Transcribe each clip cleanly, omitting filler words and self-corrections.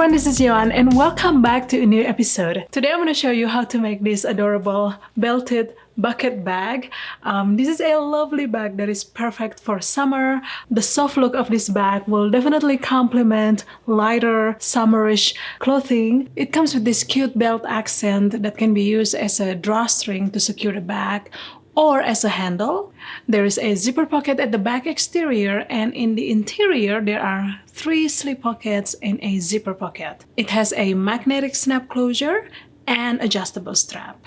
everyone, this is Yohan and welcome back to a new episode. Today I'm going to show you how to make this adorable belted bucket bag. This is a lovely bag that is perfect for summer. The soft look of this bag will definitely complement lighter summerish clothing. It comes with this cute belt accent that can be used as a drawstring to secure the bag or as a handle. There is a zipper pocket at the back exterior, and in the interior there are 3 slip pockets and a zipper pocket. It has a magnetic snap closure and adjustable strap.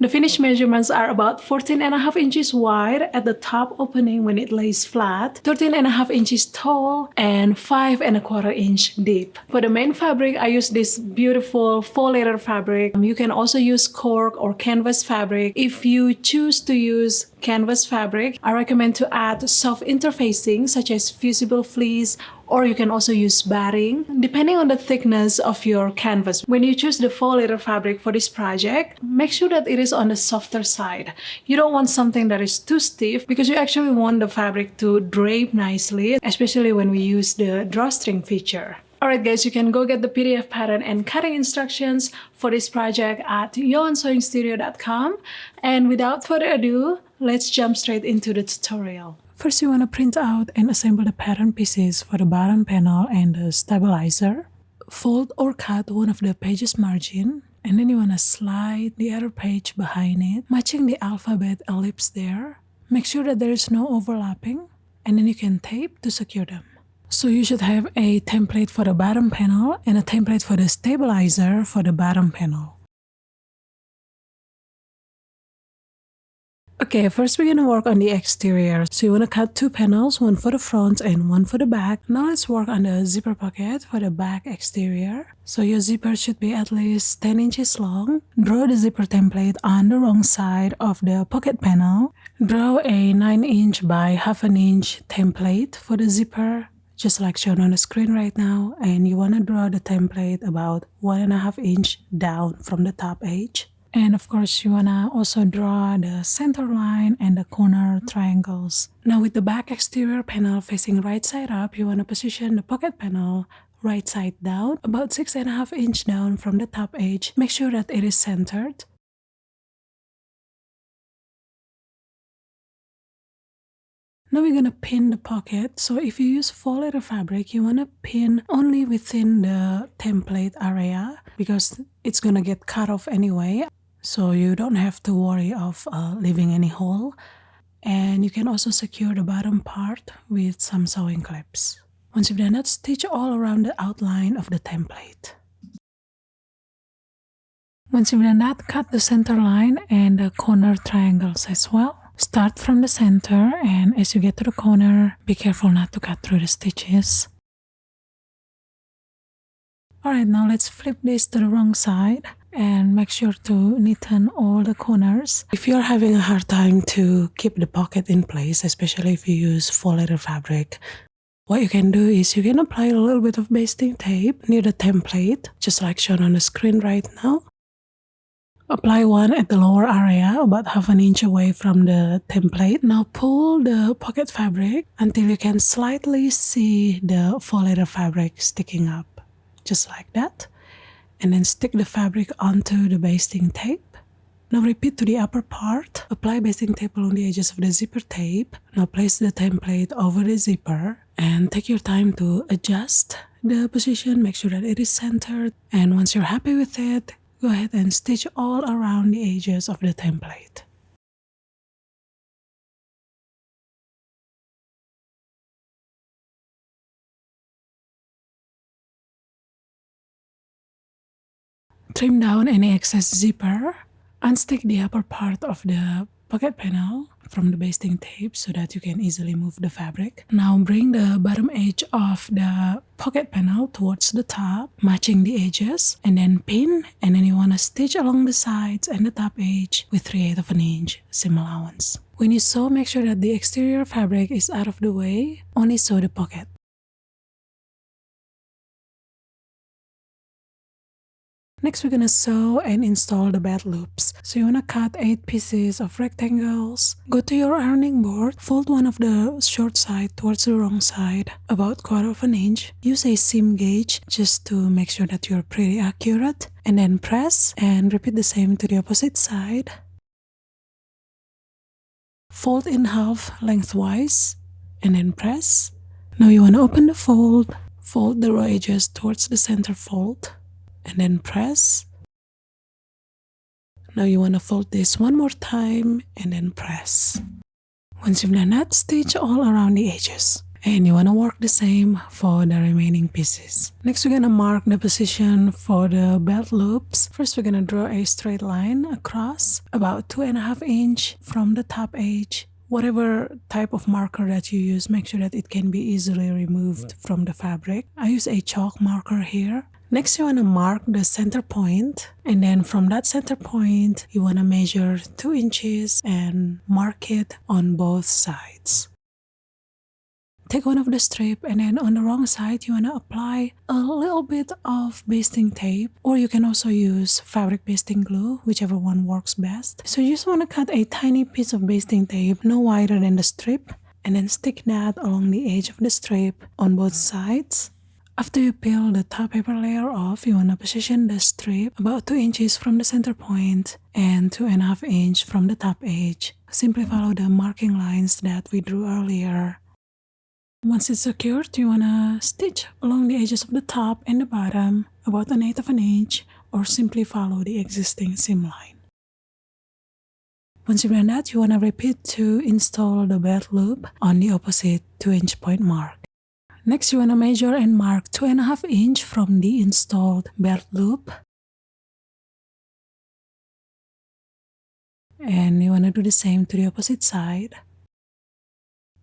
The finished measurements are about 14.5 inches wide at the top opening when it lays flat, 13.5 inches tall, and 5.25 inch deep. For the main fabric, I use this beautiful faux leather fabric. You can also use cork or canvas fabric. If you choose to use canvas fabric, I recommend to add soft interfacing such as fusible fleece, or you can also use batting, depending on the thickness of your canvas. When you choose the faux leather fabric for this project, make sure that it is on the softer side. You don't want something that is too stiff because you actually want the fabric to drape nicely, especially when we use the drawstring feature. Alright guys, you can go get the PDF pattern and cutting instructions for this project at yohansewingstudio.com. And without further ado, let's jump straight into the tutorial. First, you want to print out and assemble the pattern pieces for the bottom panel and the stabilizer. Fold or cut one of the page's margin, and then you want to slide the other page behind it, matching the alphabet ellipse there. Make sure that there is no overlapping, and then you can tape to secure them. So you should have a template for the bottom panel and a template for the stabilizer for the bottom panel. Okay, first we're going to work on the exterior. So you want to cut 2 panels, one for the front and one for the back. Now let's work on the zipper pocket for the back exterior. So your zipper should be at least 10 inches long. Draw the zipper template on the wrong side of the pocket panel. Draw a 9 inch by 1/2 inch template for the zipper, just like shown on the screen right now. And you want to draw the template about 1.5 inch down from the top edge. And of course, you want to also draw the center line and the corner triangles. Now with the back exterior panel facing right side up, you want to position the pocket panel right side down, about 6.5 inch down from the top edge. Make sure that it is centered. Now we're going to pin the pocket. So if you use faux leather fabric, you want to pin only within the template area because it's going to get cut off anyway. So you don't have to worry of leaving any hole. And you can also secure the bottom part with some sewing clips. Once you've done that, stitch all around the outline of the template. Once you've done that, cut the center line and the corner triangles as well. Start from the center, and as you get to the corner, be careful not to cut through the stitches. Alright, now let's flip this to the wrong side and make sure to neaten all the corners. If you're having a hard time to keep the pocket in place, especially if you use faux leather fabric, what you can do is you can apply a little bit of basting tape near the template, just like shown on the screen right now. Apply one at the lower area, about 1/2 inch away from the template. Now pull the pocket fabric until you can slightly see the faux leather fabric sticking up, just like that. And then stick the fabric onto the basting tape. Now repeat to the upper part. Apply basting tape along the edges of the zipper tape. Now place the template over the zipper and take your time to adjust the position. Make sure that it is centered. And once you're happy with it, go ahead and stitch all around the edges of the template. Trim down any excess zipper. Unstick the upper part of the pocket panel from the basting tape so that you can easily move the fabric. Now bring the bottom edge of the pocket panel towards the top, matching the edges, and then pin, and then you want to stitch along the sides and the top edge with 3/8 inch seam allowance. When you sew, make sure that the exterior fabric is out of the way, only sew the pocket. Next, we're gonna sew and install the belt loops. So you wanna cut 8 pieces of rectangles. Go to your ironing board, fold one of the short side towards the wrong side, about 1/4 inch. Use a seam gauge just to make sure that you're pretty accurate. And then press and repeat the same to the opposite side. Fold in half lengthwise and then press. Now you wanna open the fold. Fold the raw edges towards the center fold. And then press. Now you want to fold this one more time and then press. Once you've done that, stitch all around the edges. And you want to work the same for the remaining pieces. Next, we're going to mark the position for the belt loops. First, we're going to draw a straight line across about 2.5 inch from the top edge. Whatever type of marker that you use, make sure that it can be easily removed from the fabric. I use a chalk marker here. Next, you want to mark the center point, and then from that center point, you want to measure 2 inches and mark it on both sides. Take one of the strip, and then on the wrong side, you want to apply a little bit of basting tape, or you can also use fabric basting glue, whichever one works best. So you just want to cut a tiny piece of basting tape, no wider than the strip, and then stick that along the edge of the strip on both sides. After you peel the top paper layer off, you want to position the strip about 2 inches from the center point and 2.5 inch from the top edge. Simply follow the marking lines that we drew earlier. Once it's secured, you want to stitch along the edges of the top and the bottom about 1/8 inch, or simply follow the existing seam line. Once you've done that, you want to repeat to install the belt loop on the opposite 2 inch point mark. Next, you want to measure and mark 2.5 inch from the installed belt loop. And you want to do the same to the opposite side.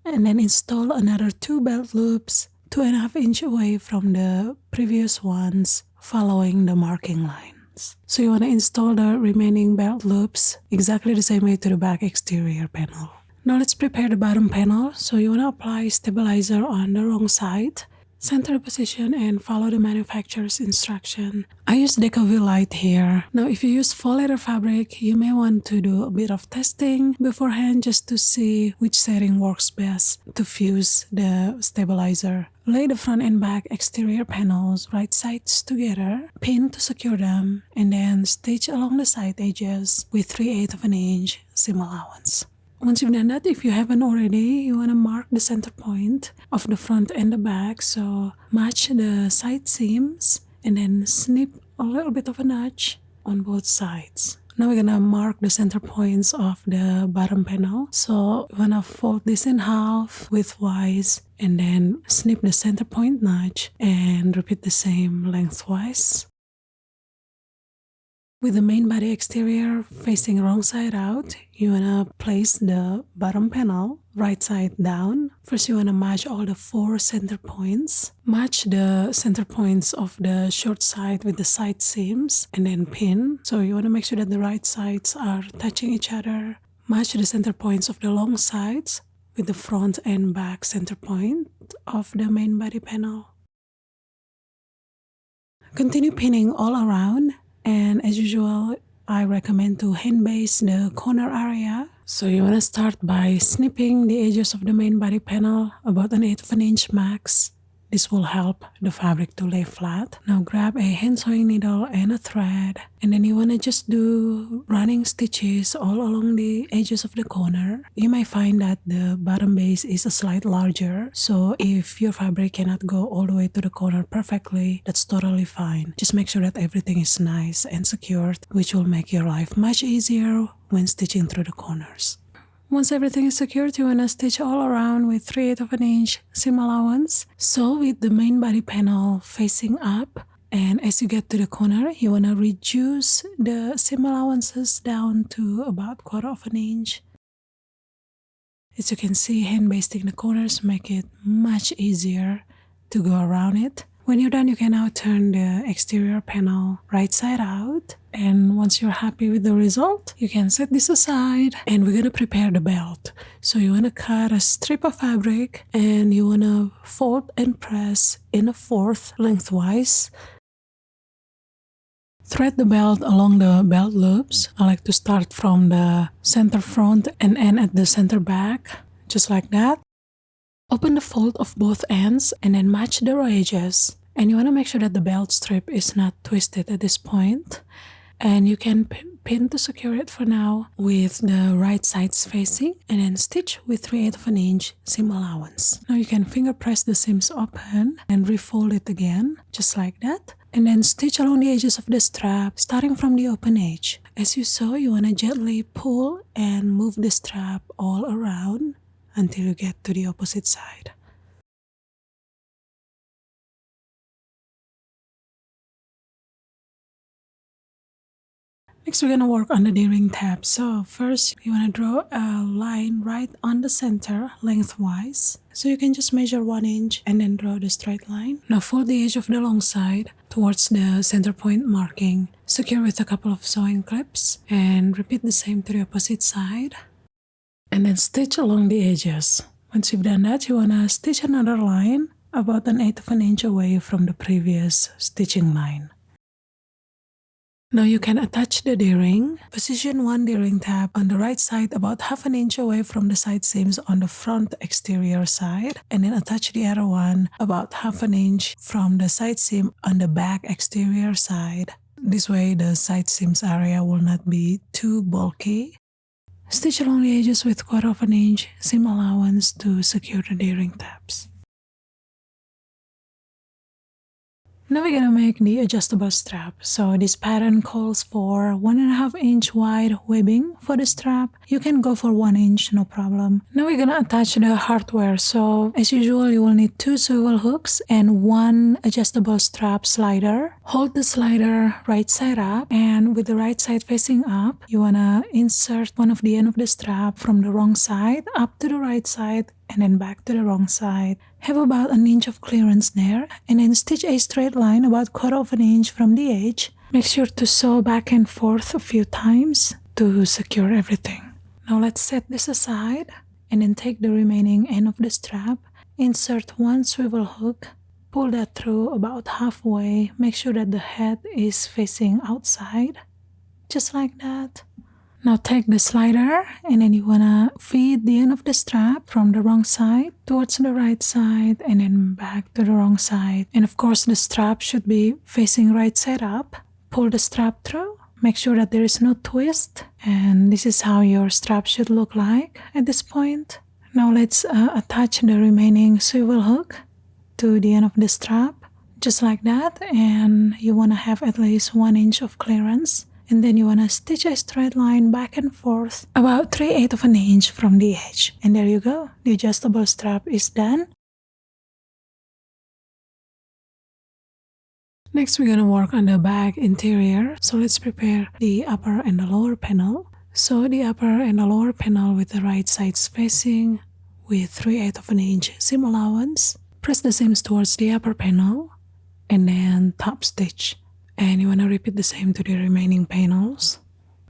And then install another 2 belt loops 2.5 inch away from the previous ones, following the marking lines. So you want to install the remaining belt loops exactly the same way to the back exterior panel. Now let's prepare the bottom panel. So you want to apply stabilizer on the wrong side, center the position, and follow the manufacturer's instruction. I use Decovil Light here. Now if you use faux leather fabric, you may want to do a bit of testing beforehand just to see which setting works best to fuse the stabilizer. Lay the front and back exterior panels right sides together, pin to secure them, and then stitch along the side edges with 3/8 inch seam allowance. Once you've done that, if you haven't already, you want to mark the center point of the front and the back. So match the side seams and then snip a little bit of a notch on both sides. Now we're gonna mark the center points of the bottom panel. So you wanna fold this in half widthwise and then snip the center point notch and repeat the same lengthwise. With the main body exterior facing wrong side out, you wanna place the bottom panel right side down. First, you wanna match all the 4 center points. Match the center points of the short side with the side seams and then pin. So you wanna make sure that the right sides are touching each other. Match the center points of the long sides with the front and back center point of the main body panel. Continue pinning all around. And as usual, I recommend to hand base the corner area. So you want to start by snipping the edges of the main body panel about 1/8 inch max. This will help the fabric to lay flat. Now grab a hand sewing needle and a thread, and then you want to just do running stitches all along the edges of the corner. You might find that the bottom base is a slight larger, so if your fabric cannot go all the way to the corner perfectly, that's totally fine. Just make sure that everything is nice and secured, which will make your life much easier when stitching through the corners. Once everything is secured, you want to stitch all around with 3/8 inch seam allowance. So with the main body panel facing up, and as you get to the corner, you want to reduce the seam allowances down to about 1/4 inch. As you can see, hand basting the corners make it much easier to go around it. When you're done, you can now turn the exterior panel right side out. And once you're happy with the result, you can set this aside and we're gonna prepare the belt. So you wanna cut a strip of fabric and you wanna fold and press in 1/4 lengthwise. Thread the belt along the belt loops. I like to start from the center front and end at the center back, just like that. Open the fold of both ends and then match the raw edges. And you want to make sure that the belt strip is not twisted at this point. And you can pin to secure it for now with the right sides facing and then stitch with 3/8 of an inch seam allowance. Now you can finger press the seams open and refold it again, just like that. And then stitch along the edges of the strap starting from the open edge. As you saw, you want to gently pull and move the strap all around until you get to the opposite side. Next, we're going to work on the D-ring tab. So first, you want to draw a line right on the center lengthwise. So you can just measure 1 inch and then draw the straight line. Now fold the edge of the long side towards the center point marking. Secure with a couple of sewing clips and repeat the same to the opposite side. And then stitch along the edges. Once you've done that, you want to stitch another line about 1/8 of an inch away from the previous stitching line. Now you can attach the D-ring. Position one D-ring tab on the right side about 1/2 inch away from the side seams on the front exterior side, and then attach the other one about 1/2 inch from the side seam on the back exterior side. This way the side seams area will not be too bulky. Stitch along the edges with 1/4 inch seam allowance to secure the D-ring tabs. Now we're gonna make the adjustable strap. So this pattern calls for 1.5 inch wide webbing for the strap. You can go for 1 inch, no problem. Now we're gonna attach the hardware. So as usual, you will need 2 swivel hooks and 1 adjustable strap slider. Hold the slider right side up, and with the right side facing up, you wanna insert one of the end of the strap from the wrong side up to the right side and then back to the wrong side. Have about 1 inch of clearance there, and then stitch a straight line about 1/4 inch from the edge. Make sure to sew back and forth a few times to secure everything. Now let's set this aside and then take the remaining end of the strap, insert 1 swivel hook, pull that through about halfway, make sure that the head is facing outside, just like that. Now take the slider and then you wanna feed the end of the strap from the wrong side towards the right side and then back to the wrong side. And of course the strap should be facing right side up. Pull the strap through. Make sure that there is no twist. And this is how your strap should look like at this point. Now let's attach the remaining swivel hook to the end of the strap, just like that. And you wanna have at least 1 inch of clearance. And then you want to stitch a straight line back and forth about 3/8 of an inch from the edge. And there you go. The adjustable strap is done. Next, we're going to work on the bag interior. So let's prepare the upper and the lower panel. Sew the upper and the lower panel with the right sides facing with 3/8 of an inch seam allowance. Press the seams towards the upper panel and then top stitch. And you want to repeat the same to the remaining panels.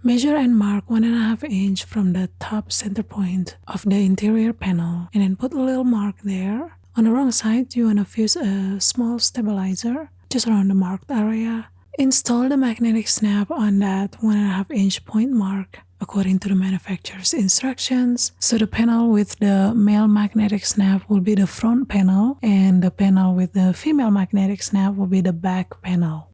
Measure and mark 1.5 inch from the top center point of the interior panel and then put a little mark there. On the wrong side, you want to fuse a small stabilizer just around the marked area. Install the magnetic snap on that 1.5 inch point mark according to the manufacturer's instructions. So the panel with the male magnetic snap will be the front panel, and the panel with the female magnetic snap will be the back panel.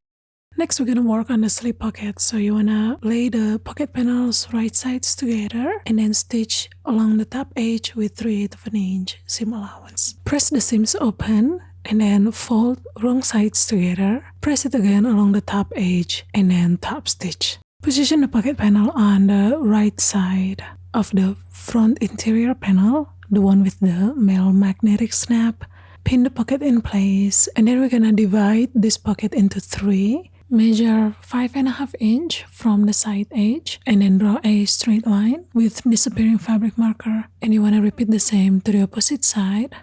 Next, we're going to work on the slip pocket. So you want to lay the pocket panels right sides together and then stitch along the top edge with 3/8 of an inch seam allowance. Press the seams open and then fold wrong sides together. Press it again along the top edge and then top stitch. Position the pocket panel on the right side of the front interior panel, the one with the male magnetic snap. Pin the pocket in place, and then we're going to divide this pocket into 3. Measure 5.5 inch from the side edge and then draw a straight line with disappearing fabric marker, and you want to repeat the same to the opposite side.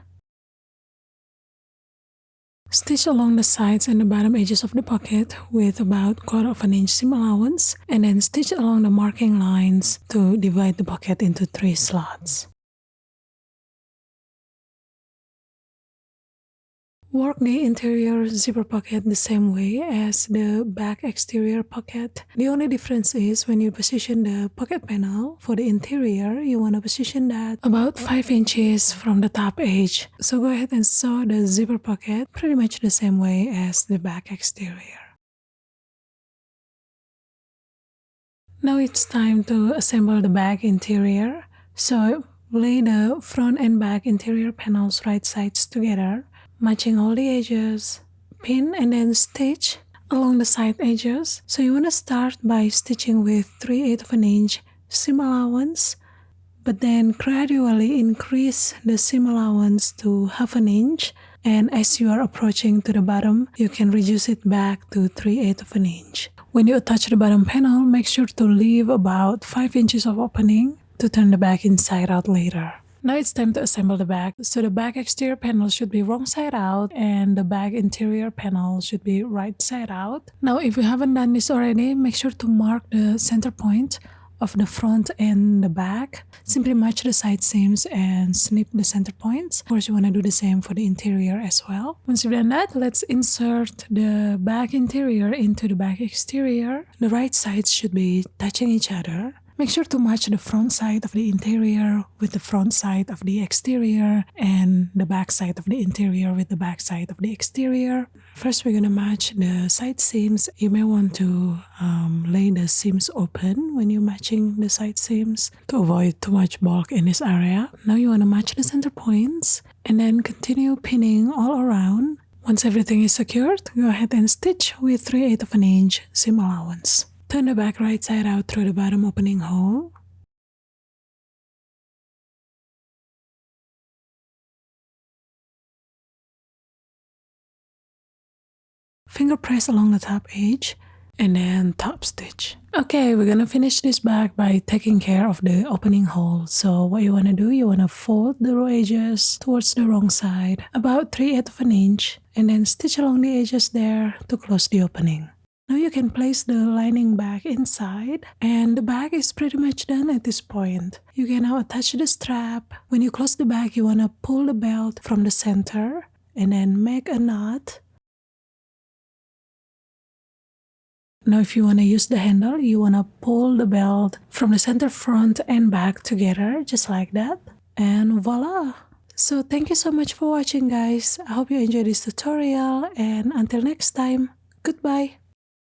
Stitch along the sides and the bottom edges of the pocket with about 1/4 inch seam allowance, and then stitch along the marking lines to divide the pocket into 3 slots. Work the interior zipper pocket the same way as the back exterior pocket. The only difference is when you position the pocket panel for the interior, you want to position that about 5 inches from the top edge. So go ahead and sew the zipper pocket pretty much the same way as the back exterior. Now it's time to assemble the back interior. So lay the front and back interior panels right sides together, matching all the edges, pin and then stitch along the side edges. So you want to start by stitching with 3/8 of an inch seam allowance, but then gradually increase the seam allowance to 1/2 inch, and as you are approaching to the bottom, you can reduce it back to 3/8 of an inch. When you attach the bottom panel, make sure to leave about 5 inches of opening to turn the back inside out later. Now it's time to assemble the back. So the back exterior panel should be wrong side out and the back interior panel should be right side out. Now if you haven't done this already, make sure to mark the center point of the front and the back. Simply match the side seams and snip the center points. Of course, you want to do the same for the interior as well. Once you've done that, let's insert the back interior into the back exterior. The right sides should be touching each other. Make sure to match the front side of the interior with the front side of the exterior and the back side of the interior with the back side of the exterior. First, we're going to match the side seams. You may want to lay the seams open when you're matching the side seams to avoid too much bulk in this area. Now you want to match the center points and then continue pinning all around. Once everything is secured, go ahead and stitch with 3/8 of an inch seam allowance. Turn the back right side out through the bottom opening hole. Finger press along the top edge and then top stitch. Okay, we're gonna finish this back by taking care of the opening hole. So what you wanna do, you wanna fold the raw edges towards the wrong side, about 3/8 of an inch, and then stitch along the edges there to close the opening. Now you can place the lining back inside, and the bag is pretty much done at this point. You can now attach the strap. When you close the bag, you want to pull the belt from the center and then make a knot. Now if you want to use the handle, you want to pull the belt from the center front and back together, just like that. And voila! So thank you so much for watching, guys. I hope you enjoyed this tutorial, and until next time, goodbye!